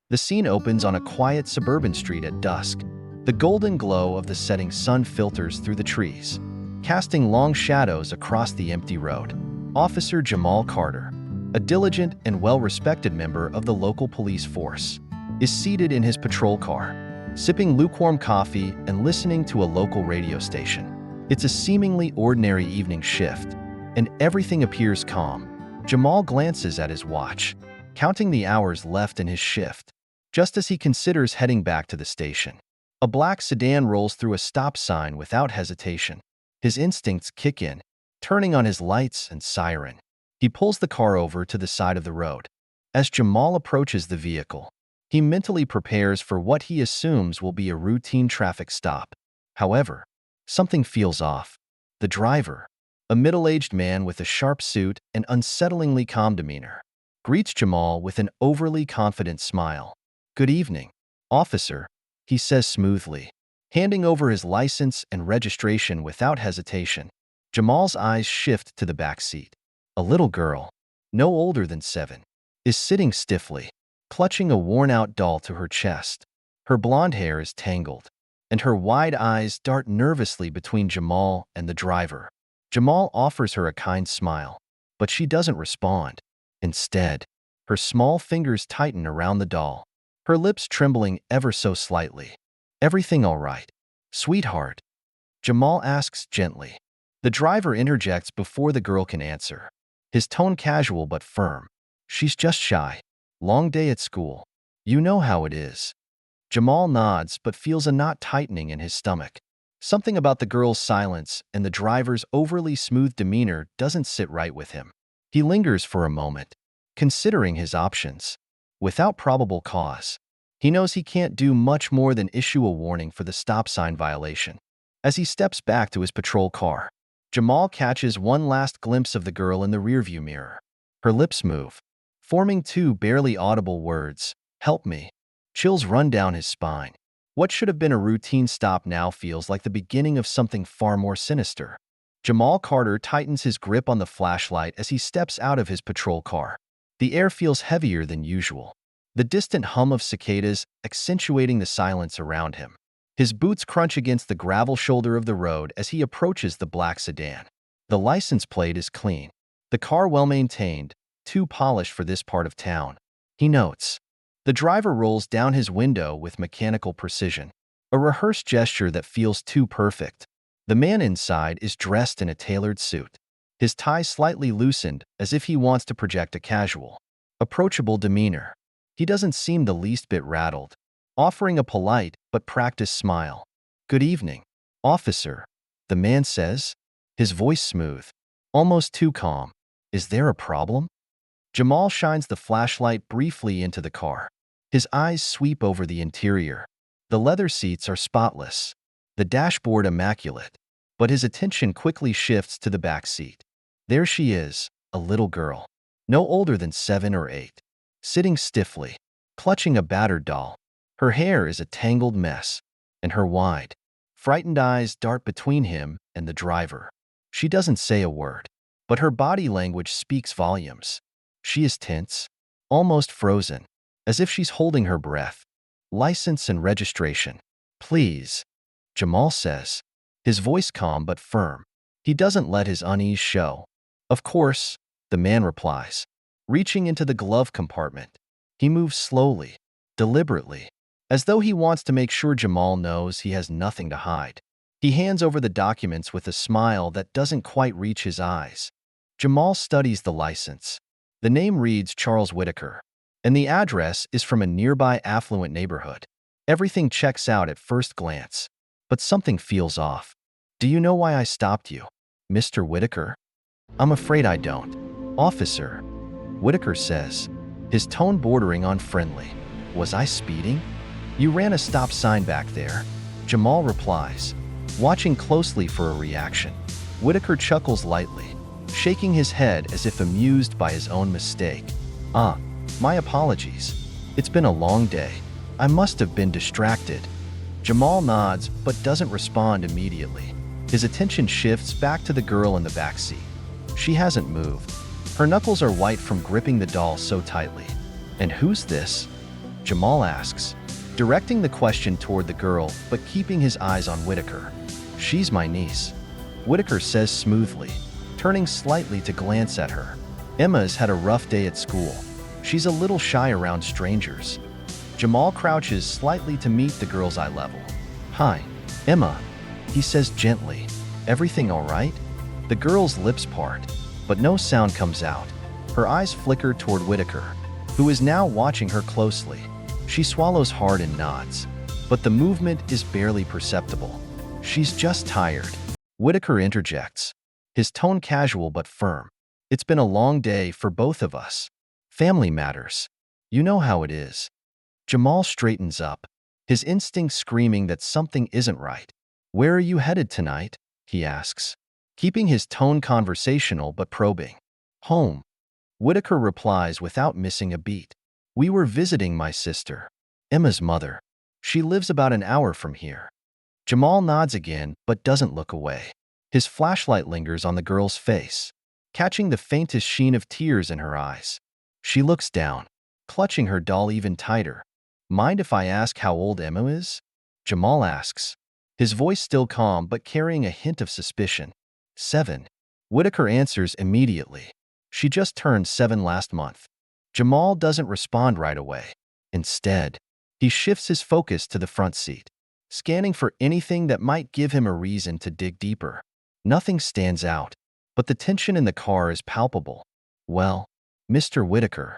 The scene opens on a quiet suburban street at dusk. The golden glow of the setting sun filters through the trees, casting long shadows across the empty road. Officer Jamal Carter, a diligent and well-respected member of the local police force, is seated in his patrol car, sipping lukewarm coffee and listening to a local radio station. It's a seemingly ordinary evening shift, and everything appears calm. Jamal glances at his watch, counting the hours left in his shift, just as he considers heading back to the station. A black sedan rolls through a stop sign without hesitation. His instincts kick in, turning on his lights and siren. He pulls the car over to the side of the road. As Jamal approaches the vehicle, he mentally prepares for what he assumes will be a routine traffic stop. However, something feels off. The driver, a middle-aged man with a sharp suit and unsettlingly calm demeanor, greets Jamal with an overly confident smile. "Good evening, officer," he says smoothly, handing over his license and registration without hesitation. Jamal's eyes shift to the back seat. A little girl, no older than 7, is sitting stiffly, clutching a worn-out doll to her chest. Her blonde hair is tangled, and her wide eyes dart nervously between Jamal and the driver. Jamal offers her a kind smile, but she doesn't respond. Instead, her small fingers tighten around the doll, her lips trembling ever so slightly. "Everything all right, sweetheart?" Jamal asks gently. The driver interjects before the girl can answer, his tone casual but firm. "She's just shy. Long day at school. You know how it is." Jamal nods but feels a knot tightening in his stomach. Something about the girl's silence and the driver's overly smooth demeanor doesn't sit right with him. He lingers for a moment, considering his options. Without probable cause, he knows he can't do much more than issue a warning for the stop sign violation. As he steps back to his patrol car, Jamal catches one last glimpse of the girl in the rearview mirror. Her lips move, forming 2 barely audible words, "Help me." Chills run down his spine. What should have been a routine stop now feels like the beginning of something far more sinister. Jamal Carter tightens his grip on the flashlight as he steps out of his patrol car. The air feels heavier than usual, the distant hum of cicadas accentuating the silence around him. His boots crunch against the gravel shoulder of the road as he approaches the black sedan. The license plate is clean, the car well-maintained, too polished for this part of town, he notes. The driver rolls down his window with mechanical precision, a rehearsed gesture that feels too perfect. The man inside is dressed in a tailored suit, his tie slightly loosened as if he wants to project a casual, approachable demeanor. He doesn't seem the least bit rattled, offering a polite but practiced smile. "Good evening, officer," the man says, his voice smooth, almost too calm. "Is there a problem?" Jamal shines the flashlight briefly into the car. His eyes sweep over the interior. The leather seats are spotless, the dashboard immaculate, but his attention quickly shifts to the back seat. There she is, a little girl, no older than 7 or 8, sitting stiffly, clutching a battered doll. Her hair is a tangled mess, and her wide, frightened eyes dart between him and the driver. She doesn't say a word, but her body language speaks volumes. She is tense, almost frozen, as if she's holding her breath. "License and registration, please," Jamal says, his voice calm but firm. He doesn't let his unease show. "Of course," the man replies, reaching into the glove compartment. He moves slowly, deliberately, as though he wants to make sure Jamal knows he has nothing to hide. He hands over the documents with a smile that doesn't quite reach his eyes. Jamal studies the license. The name reads Charles Whitaker, and the address is from a nearby affluent neighborhood. Everything checks out at first glance, but something feels off. "Do you know why I stopped you, Mr. Whitaker?" "I'm afraid I don't, officer," Whitaker says, his tone bordering on friendly. "Was I speeding?" "You ran a stop sign back there," Jamal replies, watching closely for a reaction. Whitaker chuckles lightly, shaking his head as if amused by his own mistake. "Ah, my apologies. It's been a long day. I must have been distracted." Jamal nods but doesn't respond immediately. His attention shifts back to the girl in the back seat. She hasn't moved. Her knuckles are white from gripping the doll so tightly. "And who's this?" Jamal asks, directing the question toward the girl but keeping his eyes on Whitaker. She's my niece, Whitaker says smoothly, turning slightly to glance at her. Emma's had a rough day at school. She's a little shy around strangers. Jamal crouches slightly to meet the girl's eye level. Hi, Emma, he says gently. Everything all right? The girl's lips part, but no sound comes out. Her eyes flicker toward Whitaker, who is now watching her closely. She swallows hard and nods, but the movement is barely perceptible. She's just tired. Whitaker interjects, his tone casual but firm. It's been a long day for both of us. Family matters. You know how it is. Jamal straightens up, his instinct screaming that something isn't right. Where are you headed tonight? He asks, keeping his tone conversational but probing. Home. Whitaker replies without missing a beat. We were visiting my sister, Emma's mother. She lives about an hour from here. Jamal nods again but doesn't look away. His flashlight lingers on the girl's face, catching the faintest sheen of tears in her eyes. She looks down, clutching her doll even tighter. Mind if I ask how old Emma is? Jamal asks, his voice still calm but carrying a hint of suspicion. 7. Whitaker answers immediately. She just turned 7 last month. Jamal doesn't respond right away. Instead, he shifts his focus to the front seat, scanning for anything that might give him a reason to dig deeper. Nothing stands out, but the tension in the car is palpable. Well, Mr. Whitaker,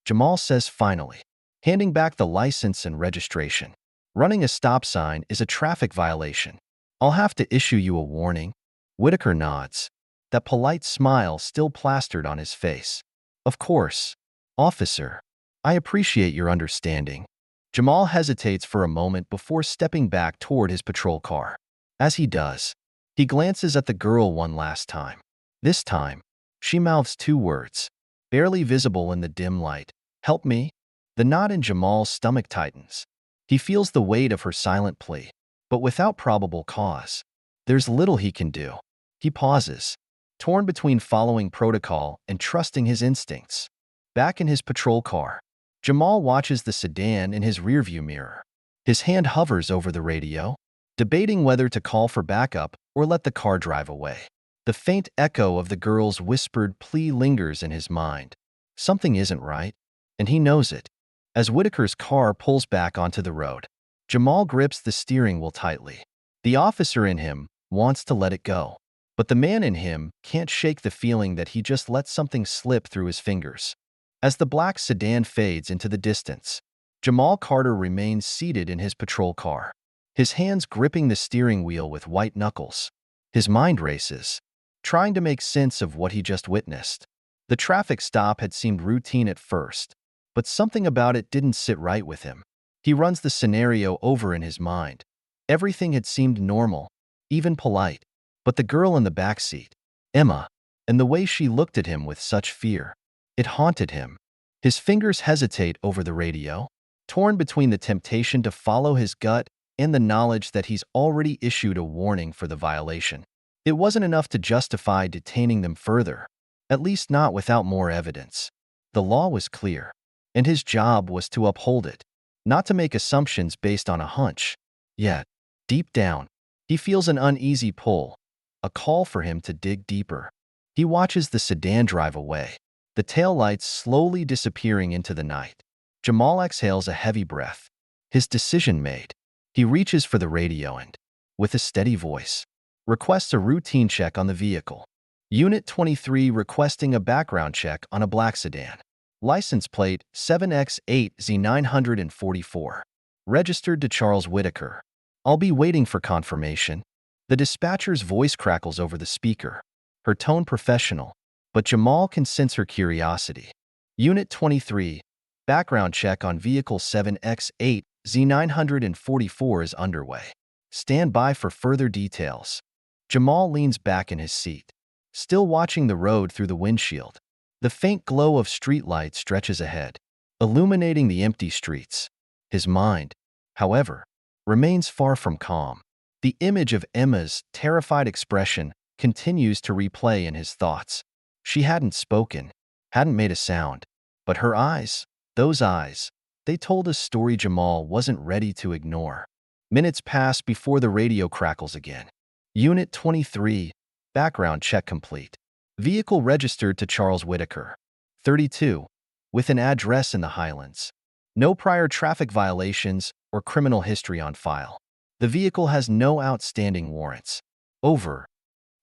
Jamal says finally, handing back the license and registration. Running a stop sign is a traffic violation. I'll have to issue you a warning. Whitaker nods, that polite smile still plastered on his face. Of course, officer. I appreciate your understanding. Jamal hesitates for a moment before stepping back toward his patrol car. As he does, he glances at the girl one last time. This time, she mouths 2 words, barely visible in the dim light. Help me? The knot in Jamal's stomach tightens. He feels the weight of her silent plea, but without probable cause. There's little he can do. He pauses, torn between following protocol and trusting his instincts. Back in his patrol car, Jamal watches the sedan in his rearview mirror. His hand hovers over the radio, debating whether to call for backup or let the car drive away. The faint echo of the girl's whispered plea lingers in his mind. Something isn't right, and he knows it. As Whitaker's car pulls back onto the road, Jamal grips the steering wheel tightly. The officer in him wants to let it go, but the man in him can't shake the feeling that he just let something slip through his fingers. As the black sedan fades into the distance, Jamal Carter remains seated in his patrol car, his hands gripping the steering wheel with white knuckles. His mind races, trying to make sense of what he just witnessed. The traffic stop had seemed routine at first, but something about it didn't sit right with him. He runs the scenario over in his mind. Everything had seemed normal, even polite, but the girl in the backseat, Emma, and the way she looked at him with such fear, it haunted him. His fingers hesitate over the radio, torn between the temptation to follow his gut and the knowledge that he's already issued a warning for the violation. It wasn't enough to justify detaining them further, at least not without more evidence. The law was clear, and his job was to uphold it, not to make assumptions based on a hunch. Yet, deep down, he feels an uneasy pull, a call for him to dig deeper. He watches the sedan drive away, the taillights slowly disappearing into the night. Jamal exhales a heavy breath, his decision made. He reaches for the radio and, with a steady voice, requests a routine check on the vehicle. Unit 23 requesting a background check on a black sedan. License plate 7X8Z944. Registered to Charles Whitaker. I'll be waiting for confirmation. The dispatcher's voice crackles over the speaker, her tone professional, but Jamal can sense her curiosity. Unit 23, background check on vehicle 7X8Z944 is underway. Stand by for further details. Jamal leans back in his seat, still watching the road through the windshield. The faint glow of streetlight stretches ahead, illuminating the empty streets. His mind, however, remains far from calm. The image of Emma's terrified expression continues to replay in his thoughts. She hadn't spoken, hadn't made a sound, but her eyes, those eyes, They told a story Jamal wasn't ready to ignore. Minutes pass before the radio crackles again. Unit 23, background check complete. Vehicle registered to Charles Whitaker, 32, with an address in the Highlands. No prior traffic violations or criminal history on file. The vehicle has no outstanding warrants. Over.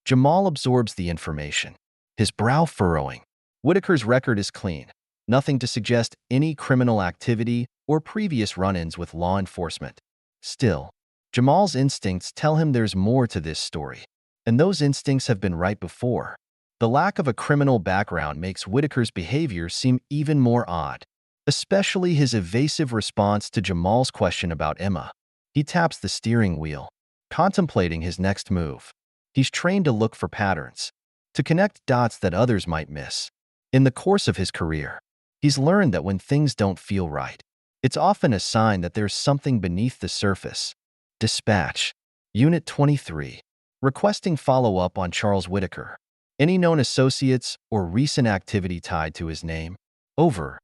Jamal absorbs the information, his brow furrowing. Whitaker's record is clean. Nothing to suggest any criminal activity or previous run-ins with law enforcement. Still, Jamal's instincts tell him there's more to this story. And those instincts have been right before. The lack of a criminal background makes Whitaker's behavior seem even more odd, especially his evasive response to Jamal's question about Emma. He taps the steering wheel, contemplating his next move. He's trained to look for patterns, to connect dots that others might miss. In the course of his career, he's learned that when things don't feel right, it's often a sign that there's something beneath the surface. Dispatch. Unit 23. Requesting follow-up on Charles Whitaker. Any known associates or recent activity tied to his name? Over.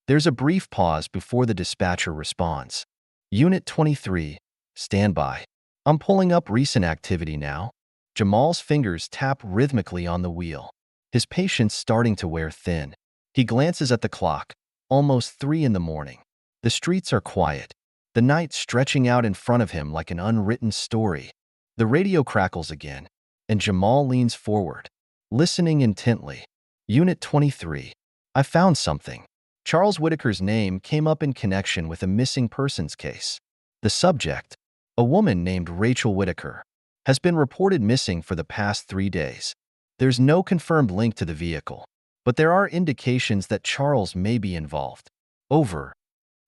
There's a brief pause before the dispatcher responds. Unit 23. Standby. I'm pulling up recent activity now. Jamal's fingers tap rhythmically on the wheel, his patience starting to wear thin. He glances at the clock, almost 3 in the morning. The streets are quiet, the night stretching out in front of him like an unwritten story. The radio crackles again, and Jamal leans forward, listening intently. Unit 23. I found something. Charles Whitaker's name came up in connection with a missing persons case. The subject, a woman named Rachel Whitaker, has been reported missing for the past 3 days. There's no confirmed link to the vehicle, but there are indications that Charles may be involved. Over.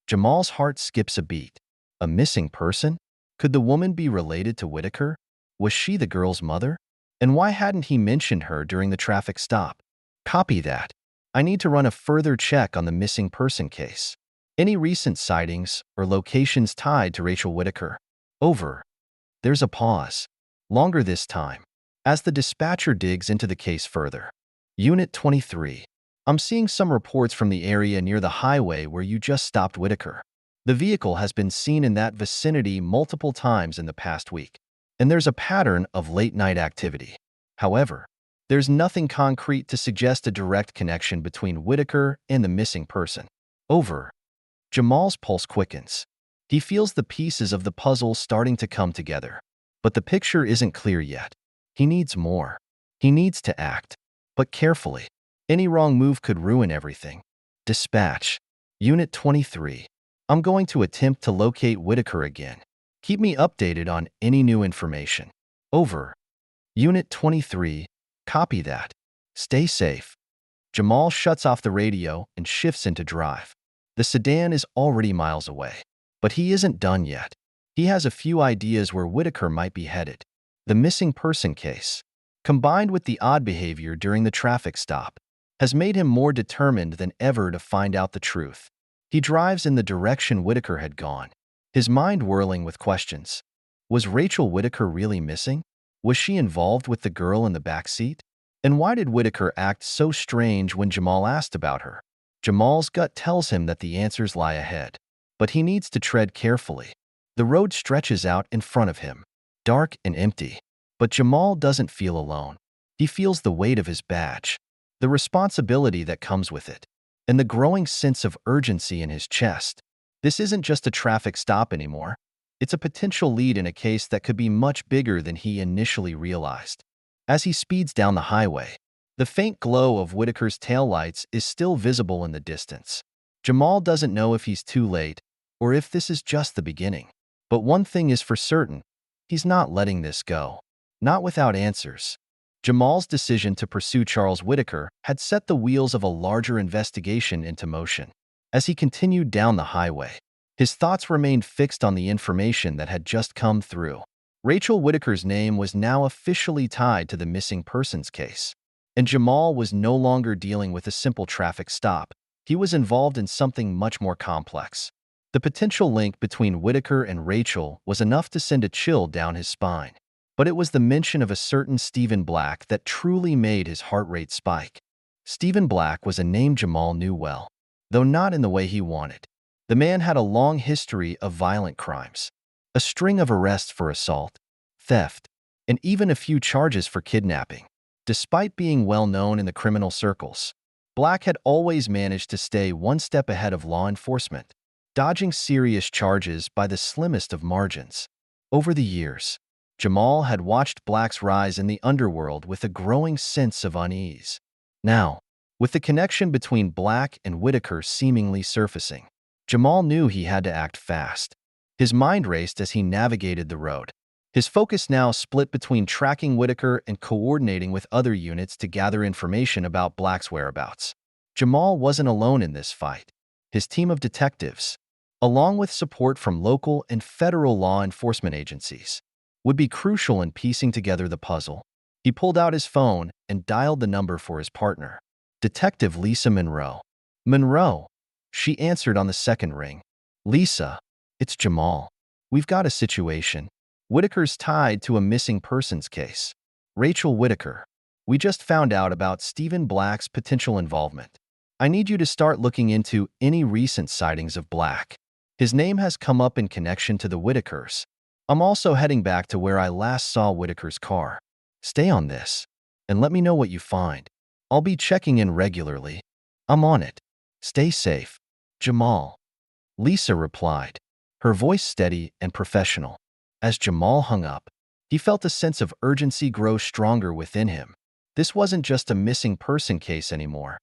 Jamal's heart skips a beat. A missing person? Could the woman be related to Whitaker? Was she the girl's mother? And why hadn't he mentioned her during the traffic stop? Copy that. I need to run a further check on the missing person case. Any recent sightings or locations tied to Rachel Whitaker? Over. There's a pause. Longer this time, as the dispatcher digs into the case further. Unit 23. I'm seeing some reports from the area near the highway where you just stopped Whitaker. The vehicle has been seen in that vicinity multiple times in the past week, and there's a pattern of late-night activity. However, there's nothing concrete to suggest a direct connection between Whitaker and the missing person. Over. Jamal's pulse quickens. He feels the pieces of the puzzle starting to come together. But the picture isn't clear yet. He needs more. He needs to act, but carefully. Any wrong move could ruin everything. Dispatch. Unit 23. I'm going to attempt to locate Whitaker again. Keep me updated on any new information. Over. Unit 23. Copy that. Stay safe. Jamal shuts off the radio and shifts into drive. The sedan is already miles away. But he isn't done yet. He has a few ideas where Whitaker might be headed. The missing person case, combined with the odd behavior during the traffic stop, has made him more determined than ever to find out the truth. He drives in the direction Whitaker had gone, his mind whirling with questions. Was Rachel Whitaker really missing? Was she involved with the girl in the backseat? And why did Whitaker act so strange when Jamal asked about her? Jamal's gut tells him that the answers lie ahead, but he needs to tread carefully. The road stretches out in front of him, dark and empty. But Jamal doesn't feel alone. He feels the weight of his badge, the responsibility that comes with it, and the growing sense of urgency in his chest. This isn't just a traffic stop anymore. It's a potential lead in a case that could be much bigger than he initially realized. As he speeds down the highway, the faint glow of Whitaker's taillights is still visible in the distance. Jamal doesn't know if he's too late or if this is just the beginning. But one thing is for certain, he's not letting this go. Not without answers. Jamal's decision to pursue Charles Whitaker had set the wheels of a larger investigation into motion. As he continued down the highway, his thoughts remained fixed on the information that had just come through. Rachel Whitaker's name was now officially tied to the missing persons case. And Jamal was no longer dealing with a simple traffic stop. He was involved in something much more complex. The potential link between Whitaker and Rachel was enough to send a chill down his spine. But it was the mention of a certain Stephen Black that truly made his heart rate spike. Stephen Black was a name Jamal knew well, though not in the way he wanted. The man had a long history of violent crimes, a string of arrests for assault, theft, and even a few charges for kidnapping. Despite being well known in the criminal circles, Black had always managed to stay one step ahead of law enforcement, dodging serious charges by the slimmest of margins. Over the years, Jamal had watched Black's rise in the underworld with a growing sense of unease. Now, with the connection between Black and Whitaker seemingly surfacing, Jamal knew he had to act fast. His mind raced as he navigated the road. His focus now split between tracking Whitaker and coordinating with other units to gather information about Black's whereabouts. Jamal wasn't alone in this fight. His team of detectives, along with support from local and federal law enforcement agencies, would be crucial in piecing together the puzzle. He pulled out his phone and dialed the number for his partner, Detective Lisa Monroe. Monroe, she answered on the second ring. Lisa, it's Jamal. We've got a situation. Whitaker's tied to a missing persons case. Rachel Whitaker. We just found out about Stephen Black's potential involvement. I need you to start looking into any recent sightings of Black. His name has come up in connection to the Whitakers. I'm also heading back to where I last saw Whitaker's car. Stay on this, and let me know what you find. I'll be checking in regularly. I'm on it. Stay safe. Jamal. Lisa replied, her voice steady and professional. As Jamal hung up, he felt a sense of urgency grow stronger within him. This wasn't just a missing person case anymore.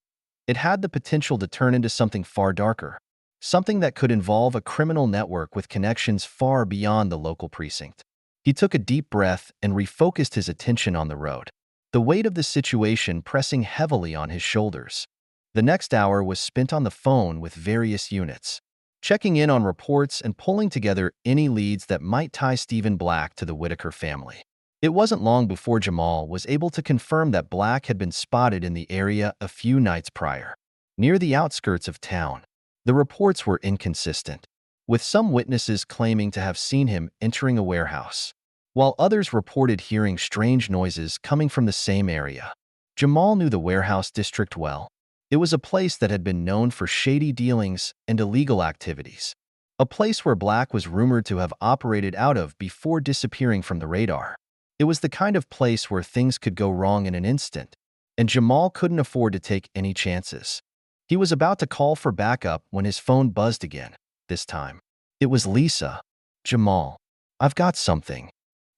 It had the potential to turn into something far darker, something that could involve a criminal network with connections far beyond the local precinct. He took a deep breath and refocused his attention on the road, the weight of the situation pressing heavily on his shoulders. The next hour was spent on the phone with various units, checking in on reports and pulling together any leads that might tie Stephen Black to the Whitaker family. It wasn't long before Jamal was able to confirm that Black had been spotted in the area a few nights prior, near the outskirts of town. The reports were inconsistent, with some witnesses claiming to have seen him entering a warehouse, while others reported hearing strange noises coming from the same area. Jamal knew the warehouse district well. It was a place that had been known for shady dealings and illegal activities, a place where Black was rumored to have operated out of before disappearing from the radar. It was the kind of place where things could go wrong in an instant, and Jamal couldn't afford to take any chances. He was about to call for backup when his phone buzzed again. This time, it was Lisa. Jamal, I've got something,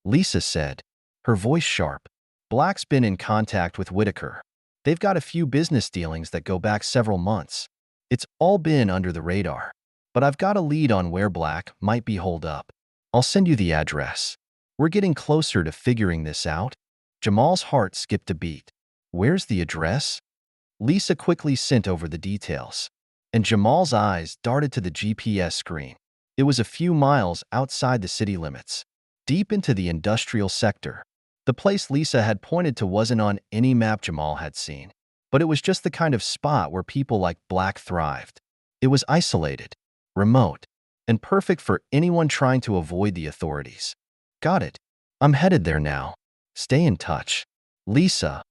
Lisa said, her voice sharp. Black's been in contact with Whitaker. They've got a few business dealings that go back several months. It's all been under the radar, but I've got a lead on where Black might be holed up. I'll send you the address. We're getting closer to figuring this out. Jamal's heart skipped a beat. Where's the address? Lisa quickly sent over the details, and Jamal's eyes darted to the GPS screen. It was a few miles outside the city limits, deep into the industrial sector. The place Lisa had pointed to wasn't on any map Jamal had seen, but it was just the kind of spot where people like Black thrived. It was isolated, remote, and perfect for anyone trying to avoid the authorities. Got it. I'm headed there now. Stay in touch. Lisa,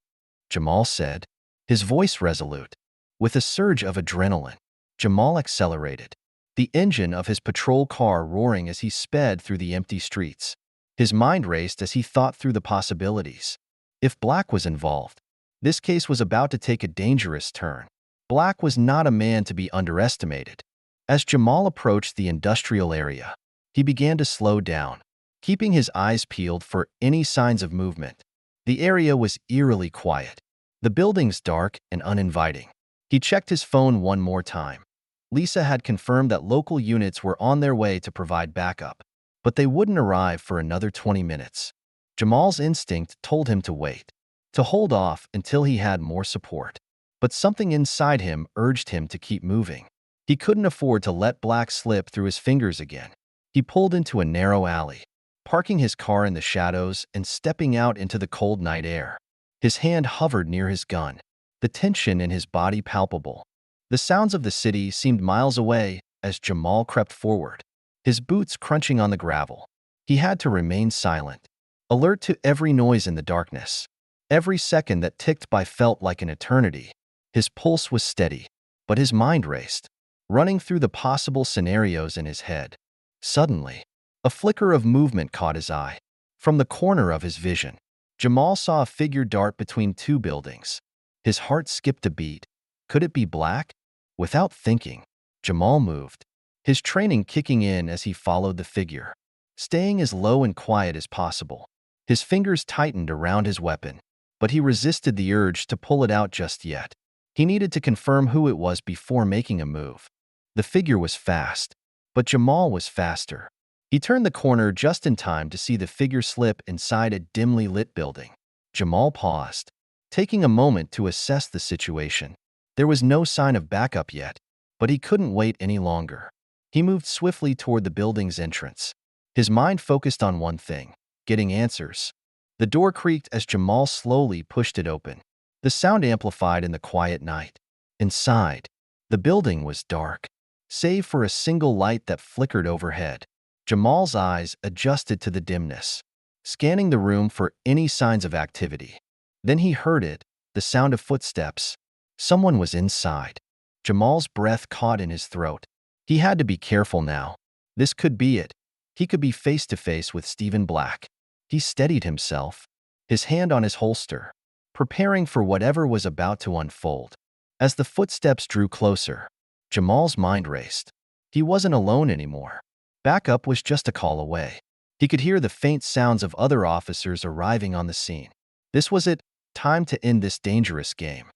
Jamal said, his voice resolute. With a surge of adrenaline, Jamal accelerated, the engine of his patrol car roaring as he sped through the empty streets. His mind raced as he thought through the possibilities. If Black was involved, this case was about to take a dangerous turn. Black was not a man to be underestimated. As Jamal approached the industrial area, he began to slow down, keeping his eyes peeled for any signs of movement. The area was eerily quiet, the buildings dark and uninviting. He checked his phone one more time. Lisa had confirmed that local units were on their way to provide backup, but they wouldn't arrive for another 20 minutes. Jamal's instinct told him to wait, to hold off until he had more support. But something inside him urged him to keep moving. He couldn't afford to let Black slip through his fingers again. He pulled into a narrow alley, parking his car in the shadows and stepping out into the cold night air. His hand hovered near his gun, the tension in his body palpable. The sounds of the city seemed miles away as Jamal crept forward, his boots crunching on the gravel. He had to remain silent, alert to every noise in the darkness. Every second that ticked by felt like an eternity. His pulse was steady, but his mind raced. running through the possible scenarios in his head. Suddenly, a flicker of movement caught his eye. From the corner of his vision, Jamal saw a figure dart between two buildings. His heart skipped a beat. Could it be Black? Without thinking, Jamal moved, his training kicking in as he followed the figure, staying as low and quiet as possible. His fingers tightened around his weapon, but he resisted the urge to pull it out just yet. He needed to confirm who it was before making a move. The figure was fast, but Jamal was faster. He turned the corner just in time to see the figure slip inside a dimly lit building. Jamal paused, taking a moment to assess the situation. There was no sign of backup yet, but he couldn't wait any longer. He moved swiftly toward the building's entrance. His mind focused on one thing: getting answers. The door creaked as Jamal slowly pushed it open. The sound amplified in the quiet night. Inside, the building was dark, save for a single light that flickered overhead. Jamal's eyes adjusted to the dimness, scanning the room for any signs of activity. Then he heard it, the sound of footsteps. Someone was inside. Jamal's breath caught in his throat. He had to be careful now. This could be it. He could be face to face with Stephen Black. He steadied himself, his hand on his holster, preparing for whatever was about to unfold. As the footsteps drew closer, Jamal's mind raced. He wasn't alone anymore. Backup was just a call away. He could hear the faint sounds of other officers arriving on the scene. This was it, time to end this dangerous game.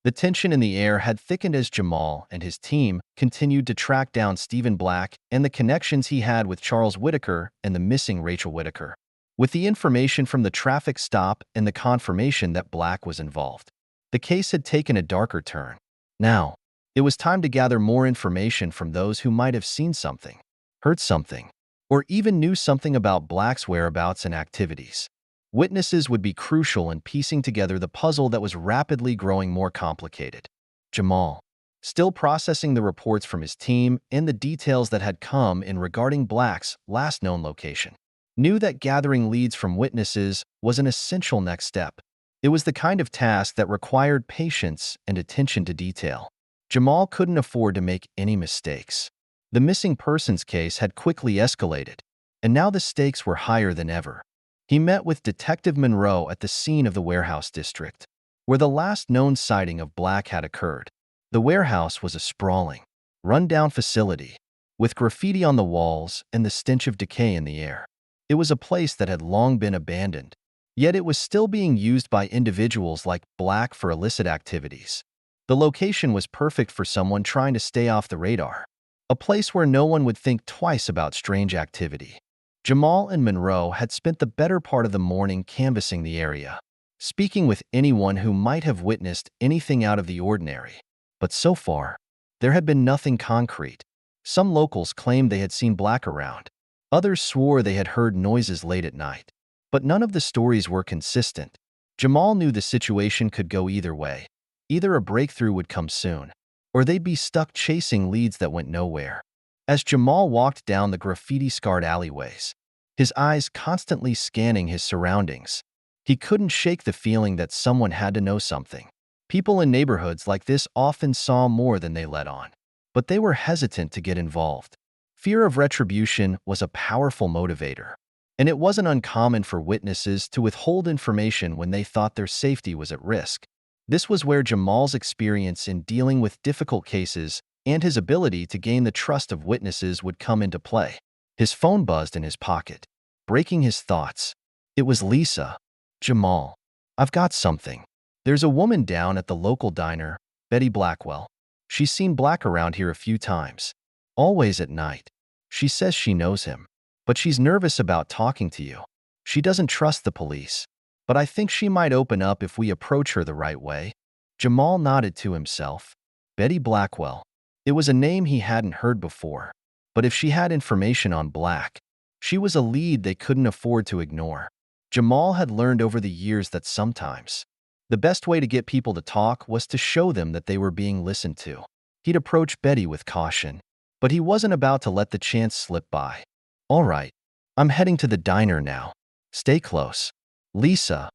The tension in the air had thickened as Jamal and his team continued to track down Stephen Black and the connections he had with Charles Whitaker and the missing Rachel Whitaker. With the information from the traffic stop and the confirmation that Black was involved, the case had taken a darker turn. Now, it was time to gather more information from those who might have seen something, heard something, or even knew something about Black's whereabouts and activities. Witnesses would be crucial in piecing together the puzzle that was rapidly growing more complicated. Jamal, still processing the reports from his team and the details that had come in regarding Black's last known location, knew that gathering leads from witnesses was an essential next step. It was the kind of task that required patience and attention to detail. Jamal couldn't afford to make any mistakes. The missing persons case had quickly escalated, and now the stakes were higher than ever. He met with Detective Monroe at the scene of the warehouse district, where the last known sighting of Black had occurred. The warehouse was a sprawling, run-down facility, with graffiti on the walls and the stench of decay in the air. It was a place that had long been abandoned, yet it was still being used by individuals like Black for illicit activities. The location was perfect for someone trying to stay off the radar, a place where no one would think twice about strange activity. Jamal and Monroe had spent the better part of the morning canvassing the area, speaking with anyone who might have witnessed anything out of the ordinary. But so far, there had been nothing concrete. Some locals claimed they had seen Black around. Others swore they had heard noises late at night. But none of the stories were consistent. Jamal knew the situation could go either way. Either a breakthrough would come soon, or they'd be stuck chasing leads that went nowhere. As Jamal walked down the graffiti-scarred alleyways, his eyes constantly scanning his surroundings, he couldn't shake the feeling that someone had to know something. People in neighborhoods like this often saw more than they let on, but they were hesitant to get involved. Fear of retribution was a powerful motivator, and it wasn't uncommon for witnesses to withhold information when they thought their safety was at risk. This was where Jamal's experience in dealing with difficult cases and his ability to gain the trust of witnesses would come into play. His phone buzzed in his pocket, breaking his thoughts. It was Lisa. "Jamal, I've got something. There's a woman down at the local diner, Betty Blackwell. She's seen Black around here a few times, always at night. She says she knows him, but she's nervous about talking to you. She doesn't trust the police, but I think she might open up if we approach her the right way." Jamal nodded to himself. Betty Blackwell. It was a name he hadn't heard before, but if she had information on Black, she was a lead they couldn't afford to ignore. Jamal had learned over the years that sometimes the best way to get people to talk was to show them that they were being listened to. He'd approach Betty with caution, but he wasn't about to let the chance slip by. "All right, I'm heading to the diner now. Stay close." "Lisa,"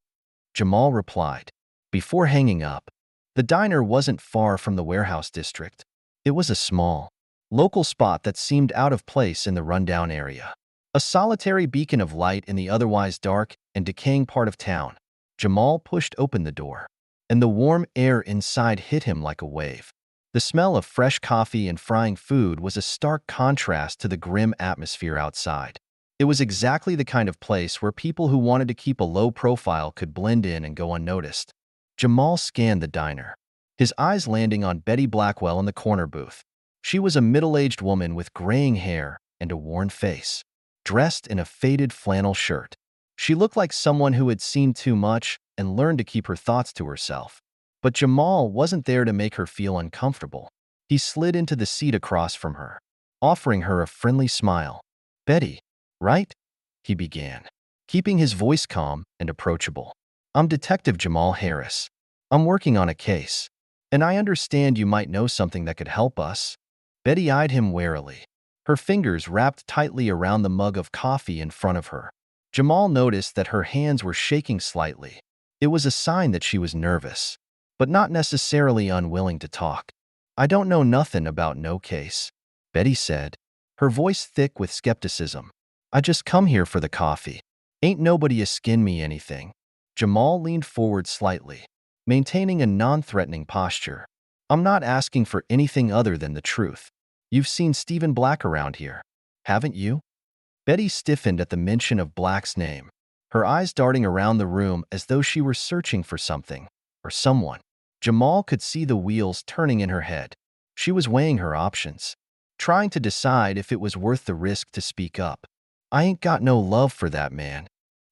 Jamal replied. Before hanging up, the diner wasn't far from the warehouse district. It was a small, local spot that seemed out of place in the rundown area. A solitary beacon of light in the otherwise dark and decaying part of town. Jamal pushed open the door, and the warm air inside hit him like a wave. The smell of fresh coffee and frying food was a stark contrast to the grim atmosphere outside. It was exactly the kind of place where people who wanted to keep a low profile could blend in and go unnoticed. Jamal scanned the diner, his eyes landing on Betty Blackwell in the corner booth. She was a middle-aged woman with graying hair and a worn face, dressed in a faded flannel shirt. She looked like someone who had seen too much and learned to keep her thoughts to herself. But Jamal wasn't there to make her feel uncomfortable. He slid into the seat across from her, offering her a friendly smile. "Betty, right?" he began, keeping his voice calm and approachable. "I'm Detective Jamal Harris. I'm working on a case, and I understand you might know something that could help us." Betty eyed him warily, her fingers wrapped tightly around the mug of coffee in front of her. Jamal noticed that her hands were shaking slightly. It was a sign that she was nervous, but not necessarily unwilling to talk. "I don't know nothing about no case," Betty said, her voice thick with skepticism. "I just come here for the coffee. Ain't nobody a-skin me anything." Jamal leaned forward slightly, maintaining a non-threatening posture. "I'm not asking for anything other than the truth. You've seen Stephen Black around here, haven't you?" Betty stiffened at the mention of Black's name, her eyes darting around the room as though she were searching for something or someone. Jamal could see the wheels turning in her head. She was weighing her options, trying to decide if it was worth the risk to speak up. "I ain't got no love for that man,"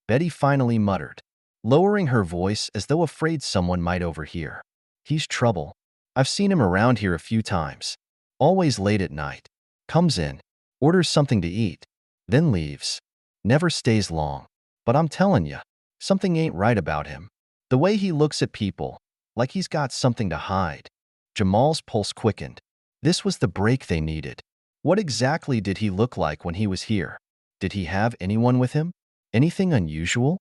Betty finally muttered, lowering her voice as though afraid someone might overhear. "He's trouble. I've seen him around here a few times. Always late at night. Comes in, orders something to eat, then leaves. Never stays long. But I'm telling you, something ain't right about him. The way he looks at people, like he's got something to hide." Jamal's pulse quickened. This was the break they needed. What exactly did he look like when he was here? Did he have anyone with him? Anything unusual?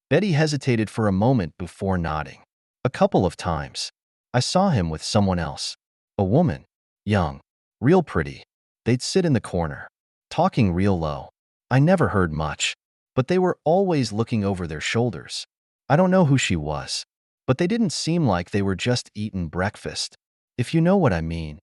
Betty hesitated for a moment before nodding. "A couple of times. I saw him with someone else. A woman. Young. Real pretty. They'd sit in the corner, talking real low. I never heard much, but they were always looking over their shoulders. I don't know who she was, but they didn't seem like they were just eating breakfast, if you know what I mean."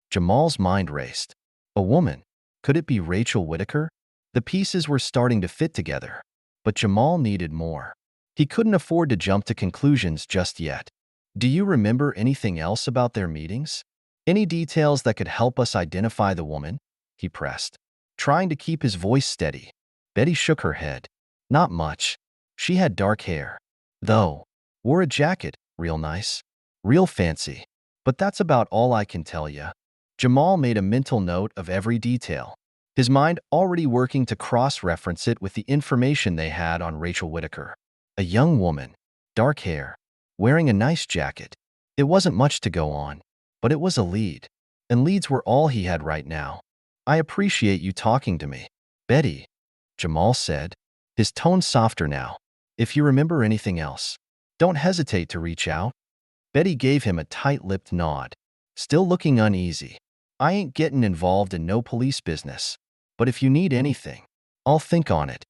Jamal's mind raced. A woman? Could it be Rachel Whitaker? The pieces were starting to fit together, but Jamal needed more. He couldn't afford to jump to conclusions just yet. "Do you remember anything else about their meetings? Any details that could help us identify the woman?" he pressed, trying to keep his voice steady. Betty shook her head. "Not much. She had dark hair, though. Wore a jacket, real nice. Real fancy. But that's about all I can tell you." Jamal made a mental note of every detail, his mind already working to cross-reference it with the information they had on Rachel Whitaker. A young woman, dark hair, wearing a nice jacket. It wasn't much to go on, but it was a lead, and leads were all he had right now. "I appreciate you talking to me, Betty," Jamal said, his tone softer now. "If you remember anything else, don't hesitate to reach out." Betty gave him a tight-lipped nod, still looking uneasy. "I ain't getting involved in no police business, but if you need anything, I'll think on it."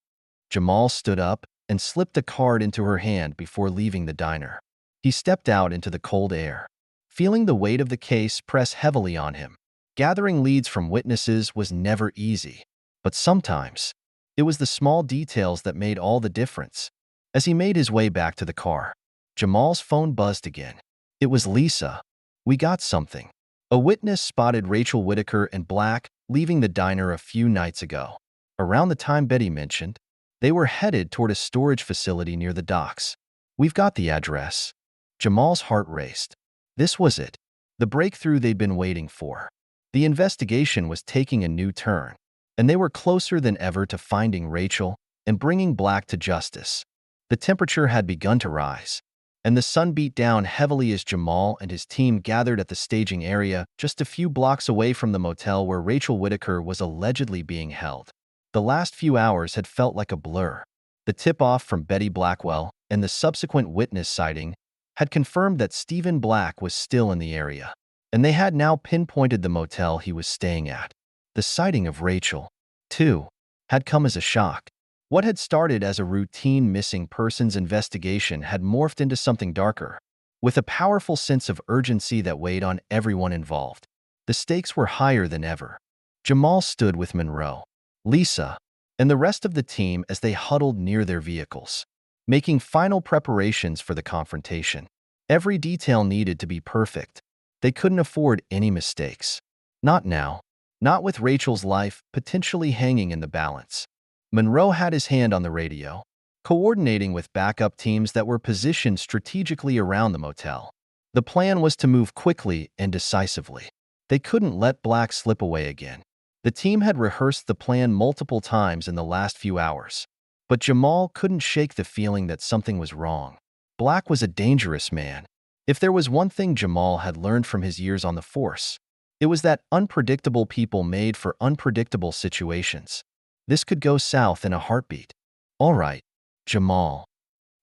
Jamal stood up and slipped a card into her hand before leaving the diner. He stepped out into the cold air, feeling the weight of the case press heavily on him. Gathering leads from witnesses was never easy, but sometimes it was the small details that made all the difference. As he made his way back to the car, Jamal's phone buzzed again. It was Lisa. "We got something." A witness spotted Rachel Whitaker and Black leaving the diner a few nights ago. Around the time Betty mentioned, they were headed toward a storage facility near the docks. "We've got the address." Jamal's heart raced. This was it, the breakthrough they'd been waiting for. The investigation was taking a new turn, and they were closer than ever to finding Rachel and bringing Black to justice. The temperature had begun to rise, and the sun beat down heavily as Jamal and his team gathered at the staging area just a few blocks away from the motel where Rachel Whitaker was allegedly being held. The last few hours had felt like a blur. The tip-off from Betty Blackwell and the subsequent witness sighting had confirmed that Stephen Black was still in the area. and they had now pinpointed the motel he was staying at. The sighting of Rachel, too, had come as a shock. What had started as a routine missing persons investigation had morphed into something darker, with a powerful sense of urgency that weighed on everyone involved. The stakes were higher than ever. Jamal stood with Monroe, Lisa, and the rest of the team as they huddled near their vehicles, making final preparations for the confrontation. Every detail needed to be perfect. They couldn't afford any mistakes. Not now. Not with Rachel's life potentially hanging in the balance. Monroe had his hand on the radio, coordinating with backup teams that were positioned strategically around the motel. The plan was to move quickly and decisively. They couldn't let Black slip away again. The team had rehearsed the plan multiple times in the last few hours, but Jamal couldn't shake the feeling that something was wrong. Black was a dangerous man. If there was one thing Jamal had learned from his years on the force, it was that unpredictable people made for unpredictable situations. This could go south in a heartbeat. "All right, Jamal,"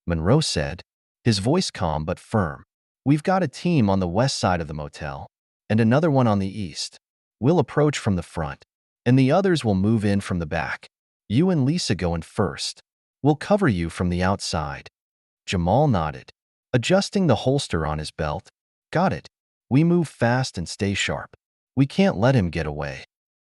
Monroe said, his voice calm but firm. "We've got a team on the west side of the motel and another one on the east. We'll approach from the front, and the others will move in from the back. You and Lisa go in first. We'll cover you from the outside." Jamal nodded, adjusting the holster on his belt. "Got it. We move fast and stay sharp. We can't let him get away."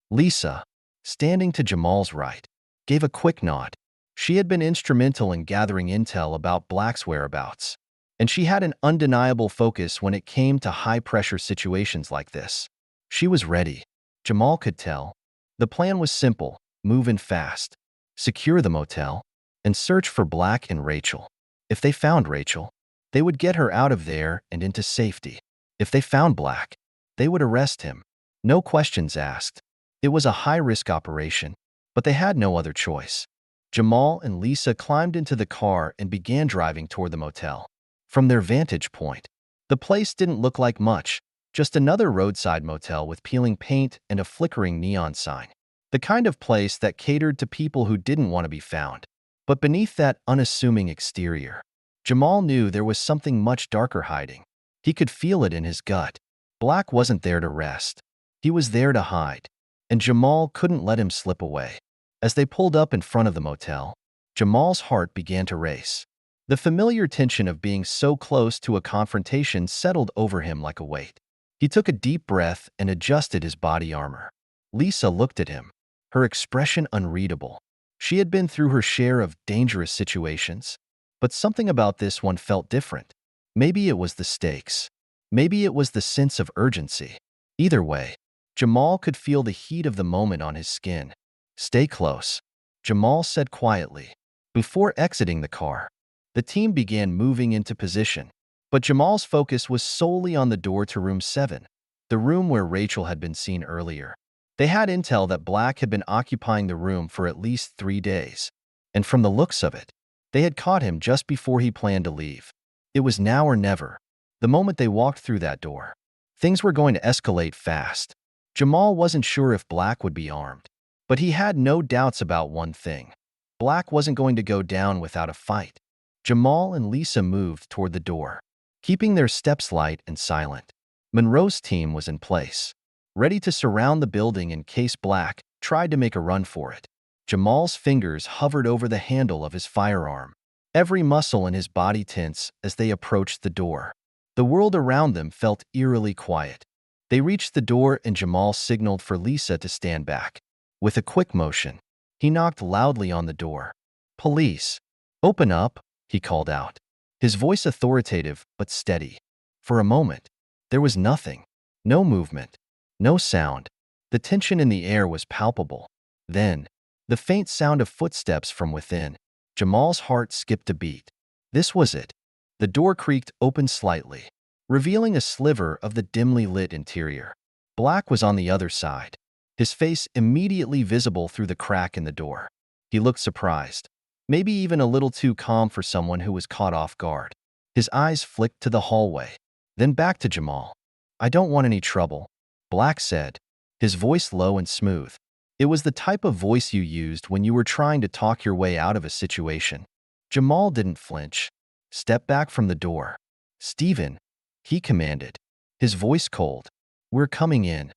Lisa, standing to Jamal's right, gave a quick nod. She had been instrumental in gathering intel about Black's whereabouts, and she had an undeniable focus when it came to high-pressure situations like this. She was ready. Jamal could tell. The plan was simple: move in fast, secure the motel, and search for Black and Rachel. If they found Rachel, they would get her out of there and into safety. If they found Black, they would arrest him. No questions asked. It was a high-risk operation, but they had no other choice. Jamal and Lisa climbed into the car and began driving toward the motel. From their vantage point, the place didn't look like much, just another roadside motel with peeling paint and a flickering neon sign. The kind of place that catered to people who didn't want to be found. But beneath that unassuming exterior, Jamal knew there was something much darker hiding. He could feel it in his gut. Black wasn't there to rest. He was there to hide, and Jamal couldn't let him slip away. As they pulled up in front of the motel, Jamal's heart began to race. The familiar tension of being so close to a confrontation settled over him like a weight. He took a deep breath and adjusted his body armor. Lisa looked at him, her expression unreadable. She had been through her share of dangerous situations, but something about this one felt different. Maybe it was the stakes. Maybe it was the sense of urgency. Either way, Jamal could feel the heat of the moment on his skin. "Stay close," Jamal said quietly. Before exiting the car, the team began moving into position, but Jamal's focus was solely on the door to room 7, the room where Rachel had been seen earlier. They had intel that Black had been occupying the room for at least 3 days, and from the looks of it, they had caught him just before he planned to leave. It was now or never. The moment they walked through that door, things were going to escalate fast. Jamal wasn't sure if Black would be armed, but he had no doubts about one thing. Black wasn't going to go down without a fight. Jamal and Lisa moved toward the door, keeping their steps light and silent. Monroe's team was in place, ready to surround the building in case Black tried to make a run for it. Jamal's fingers hovered over the handle of his firearm, every muscle in his body tense as they approached the door. The world around them felt eerily quiet. They reached the door and Jamal signaled for Lisa to stand back. With a quick motion, he knocked loudly on the door. "Police, open up," he called out, his voice authoritative but steady. For a moment, there was nothing. No movement. No sound. The tension in the air was palpable. Then, the faint sound of footsteps from within. Jamal's heart skipped a beat. This was it. The door creaked open slightly, revealing a sliver of the dimly lit interior. Black was on the other side, his face immediately visible through the crack in the door. He looked surprised, maybe even a little too calm for someone who was caught off guard. His eyes flicked to the hallway, then back to Jamal. "I don't want any trouble," Black said, his voice low and smooth. It was the type of voice you used when you were trying to talk your way out of a situation. Jamal didn't flinch. "Step back from the door." "Steven," he commanded, his voice cold. "We're coming in."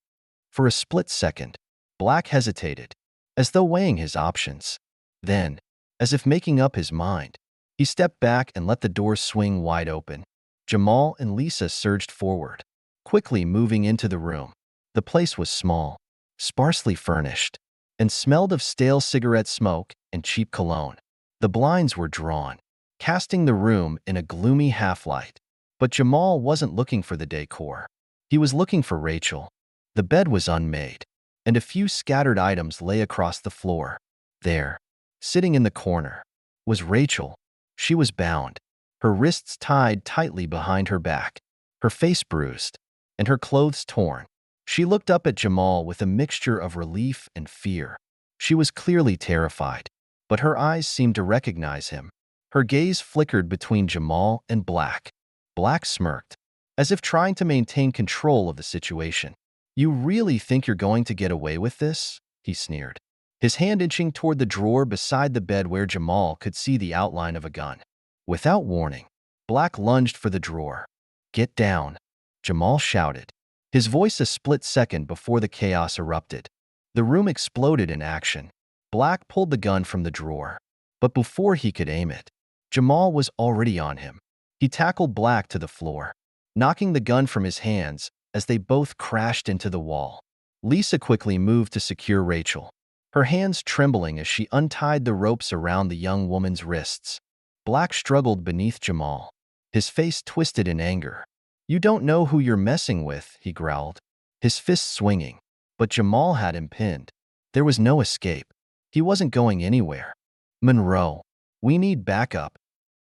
For a split second, Black hesitated, as though weighing his options. Then, as if making up his mind, he stepped back and let the door swing wide open. Jamal and Lisa surged forward, quickly moving into the room. The place was small, sparsely furnished, and smelled of stale cigarette smoke and cheap cologne. The blinds were drawn, casting the room in a gloomy half-light. But Jamal wasn't looking for the decor. He was looking for Rachel. The bed was unmade, and a few scattered items lay across the floor. There, sitting in the corner, was Rachel. She was bound, her wrists tied tightly behind her back, her face bruised, and her clothes torn. She looked up at Jamal with a mixture of relief and fear. She was clearly terrified, but her eyes seemed to recognize him. Her gaze flickered between Jamal and Black. Black smirked, as if trying to maintain control of the situation. "You really think you're going to get away with this?" he sneered, his hand inching toward the drawer beside the bed where Jamal could see the outline of a gun. Without warning, Black lunged for the drawer. "Get down," Jamal shouted, his voice a split second before the chaos erupted. The room exploded in action. Black pulled the gun from the drawer, but before he could aim it, Jamal was already on him. He tackled Black to the floor, knocking the gun from his hands as they both crashed into the wall. Lisa quickly moved to secure Rachel, her hands trembling as she untied the ropes around the young woman's wrists. Black struggled beneath Jamal, his face twisted in anger. "You don't know who you're messing with," he growled, his fists swinging. But Jamal had him pinned. There was no escape. He wasn't going anywhere. "Monroe, we need backup,"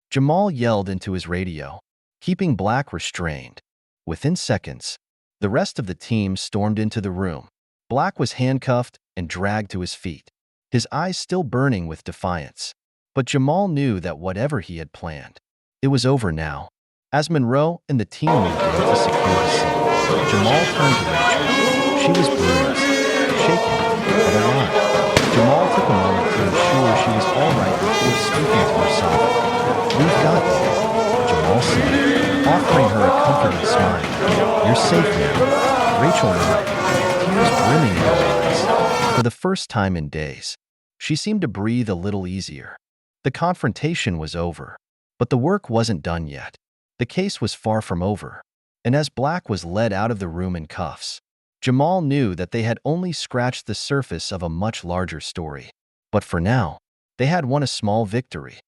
Jamal yelled into his radio, keeping Black restrained. Within seconds, the rest of the team stormed into the room. Black was handcuffed and dragged to his feet, his eyes still burning with defiance. But Jamal knew that whatever he had planned, it was over now. As Monroe and the team moved in to secure the scene, Jamal turned to Rachel. She was bruised, shaken, but alive. Jamal took a moment to ensure she was all right before speaking to her son. "We've got you," Jamal said, offering her a comforting smile. "You're safe now." Rachel nodded, tears brimming in her eyes. For the first time in days, she seemed to breathe a little easier. The confrontation was over, but the work wasn't done yet. The case was far from over, and as Black was led out of the room in cuffs, Jamal knew that they had only scratched the surface of a much larger story. But for now, they had won a small victory.